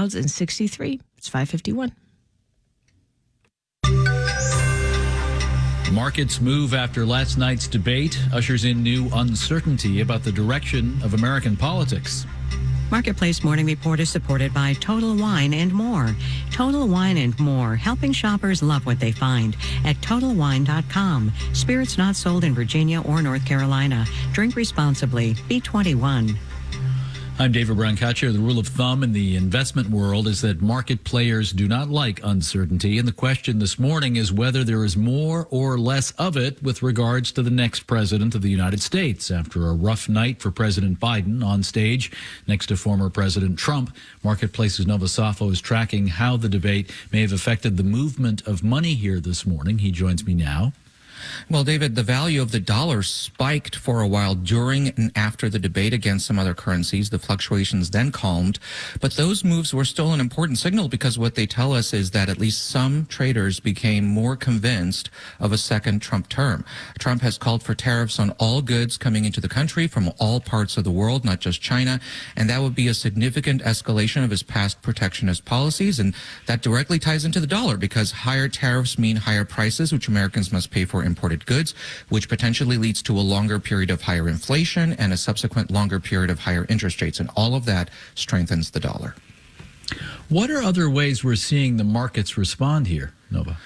And 63. It's 5:51. Markets move after last night's debate ushers in new uncertainty about the direction of American politics. Marketplace Morning Report is supported by Total Wine and More. Total Wine and More, helping shoppers love what they find at TotalWine.com. Spirits not sold in Virginia or North Carolina. Drink responsibly. Be 21. I'm David Brancaccio. The rule of thumb in the investment world is that market players do not like uncertainty. And the question this morning is whether there is more or less of it with regards to the next president of the United States. After a rough night for President Biden on stage next to former President Trump, Marketplace's Nova Safo is tracking how the debate may have affected the movement of money here this morning. He joins me now. Well, David, the value of the dollar spiked for a while during and after the debate against some other currencies. The fluctuations then calmed. But those moves were still an important signal because what they tell us is that at least some traders became more convinced of a second Trump term. Trump has called for tariffs on all goods coming into the country from all parts of the world, not just China. And that would be a significant escalation of his past protectionist policies. And that directly ties into the dollar because higher tariffs mean higher prices, which Americans must pay for imported goods, which potentially leads to a longer period of higher inflation and a subsequent longer period of higher interest rates. And all of that strengthens the dollar. What are other ways we're seeing the markets respond here, Nova?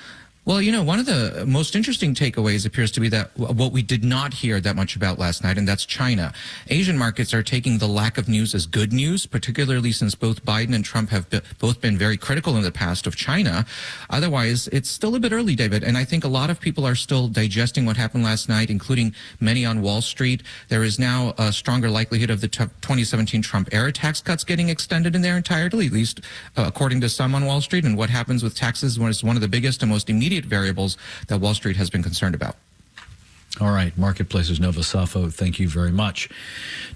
Well, you know, one of the most interesting takeaways appears to be that what we did not hear that much about last night, and that's China. Asian markets are taking the lack of news as good news, particularly since both Biden and Trump have both been very critical in the past of China. Otherwise, it's still a bit early, David, and I think a lot of people are still digesting what happened last night, including many on Wall Street. There is now a stronger likelihood of the 2017 Trump-era tax cuts getting extended in their entirety, at least according to some on Wall Street, and what happens with taxes is one of the biggest and most immediate variables that Wall Street has been concerned about. All right, Marketplace's Nova Safo, thank you very much.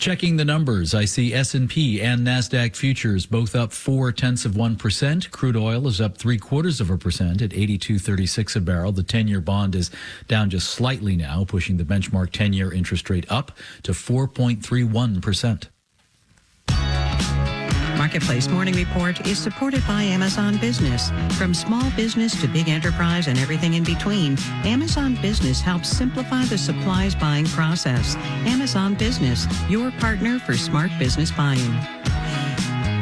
Checking the numbers, I see S&P and NASDAQ futures both up 0.4%. Crude oil is up 0.75% at 82.36 a barrel. The 10-year bond is down just slightly now, pushing the benchmark 10-year interest rate up to 4.31%. Marketplace Morning Report is supported by Amazon Business. From small business to big enterprise and everything in between, Amazon Business helps simplify the supplies buying process. Amazon Business, your partner for smart business buying.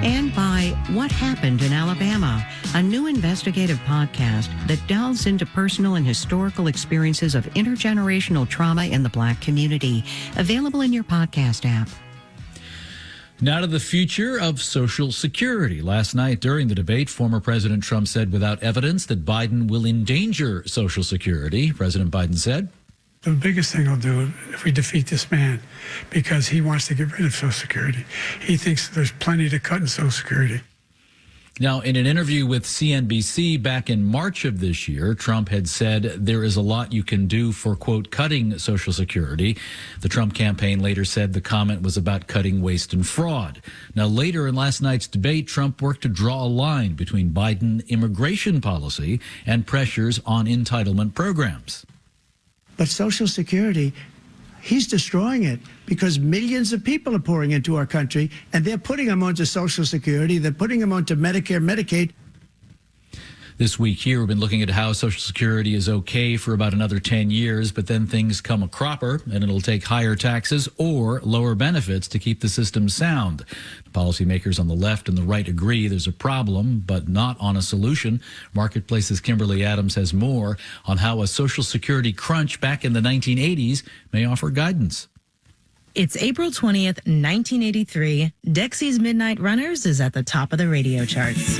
And by What Happened in Alabama, a new investigative podcast that delves into personal and historical experiences of intergenerational trauma in the Black community. Available in your podcast app. Now to the future of Social Security. Last night during the debate, former President Trump said without evidence that Biden will endanger Social Security. President Biden said, "The biggest thing I'll do if we defeat this man, because he wants to get rid of Social Security. He thinks there's plenty to cut in Social Security." Now, in an interview with CNBC back in March of this year, Trump had said there is a lot you can do for, quote, cutting Social Security. The Trump campaign later said the comment was about cutting waste and fraud. Now, later in last night's debate, Trump worked to draw a line between Biden immigration policy and pressures on entitlement programs. But Social Security, he's destroying it because millions of people are pouring into our country, and they're putting them onto Social Security. They're putting them onto Medicare, Medicaid. This week here, we've been looking at how Social Security is okay for about another 10 years, but then things come a cropper, and it'll take higher taxes or lower benefits to keep the system sound. Policymakers on the left and the right agree there's a problem, but not on a solution. Marketplace's Kimberly Adams has more on how a Social Security crunch back in the 1980s may offer guidance. It's April 20th, 1983. Dexy's Midnight Runners is at the top of the radio charts.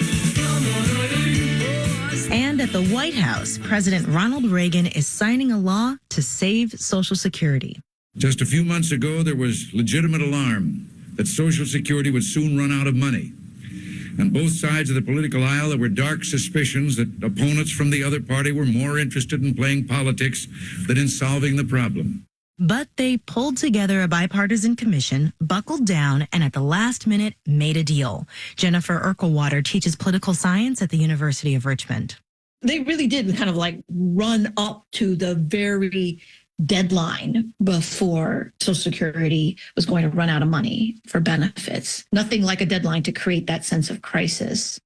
And at the White House, President Ronald Reagan is signing a law to save Social Security. Just a few months ago, there was legitimate alarm that Social Security would soon run out of money. On both sides of the political aisle, there were dark suspicions that opponents from the other party were more interested in playing politics than in solving the problem. But they pulled together a bipartisan commission, buckled down, and at the last minute made a deal. Jennifer Urkelwater teaches political science at the University of Richmond. They really did kind of like run up to the very deadline before Social Security was going to run out of money for benefits. Nothing like a deadline to create that sense of crisis.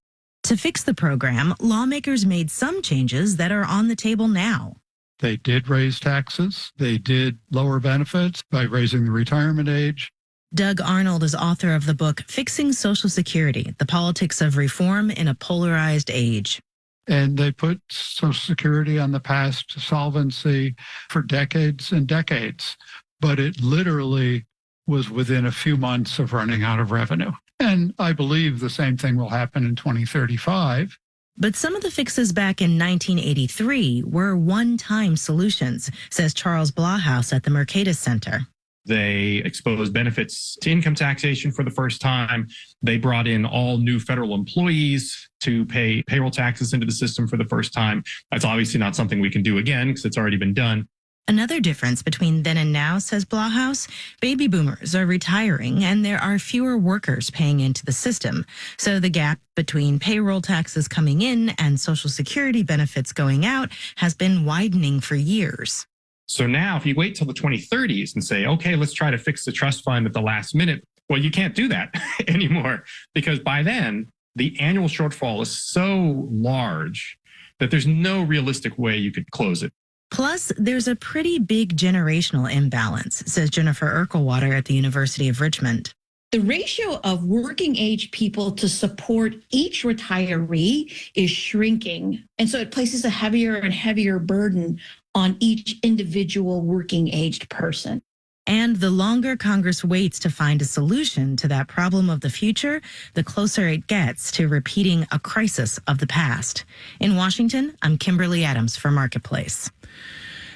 To fix the program, lawmakers made some changes that are on the table now. They did raise taxes. They did lower benefits by raising the retirement age. Doug Arnold is author of the book Fixing Social Security, The Politics of Reform in a Polarized Age. And they put Social Security on the path to solvency for decades and decades. But it literally was within a few months of running out of revenue. And I believe the same thing will happen in 2035. But some of the fixes back in 1983 were one-time solutions, says Charles Blahhouse at the Mercatus Center. They exposed benefits to income taxation for the first time. They brought in all new federal employees to pay payroll taxes into the system for the first time. That's obviously not something we can do again because it's already been done. Another difference between then and now, says Blahhouse, baby boomers are retiring and there are fewer workers paying into the system. So the gap between payroll taxes coming in and Social Security benefits going out has been widening for years. So now if you wait till the 2030s and say, okay, let's try to fix the trust fund at the last minute, well, you can't do that anymore because by then the annual shortfall is so large that there's no realistic way you could close it. Plus, there's a pretty big generational imbalance, says Jennifer Urkelwater at the University of Richmond. The ratio of working age people to support each retiree is shrinking. And so it places a heavier and heavier burden on each individual working aged person. And the longer Congress waits to find a solution to that problem of the future, the closer it gets to repeating a crisis of the past. In Washington, I'm Kimberly Adams for Marketplace.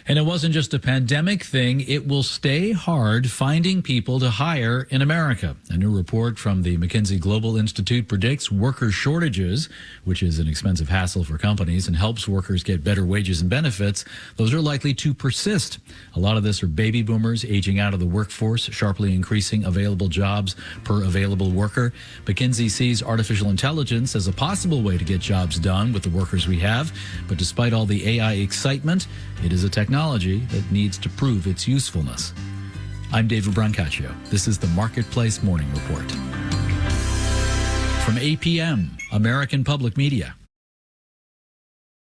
And it wasn't just a pandemic thing. It will stay hard finding people to hire in America. A new report from the McKinsey Global Institute predicts worker shortages, which is an expensive hassle for companies and helps workers get better wages and benefits. Those are likely to persist. A lot of this are baby boomers aging out of the workforce, sharply increasing available jobs per available worker. McKinsey sees artificial intelligence as a possible way to get jobs done with the workers we have. But despite all the AI excitement, it is a technology that needs to prove its usefulness. I'm David Brancaccio. This is the Marketplace Morning Report. From APM, American Public Media.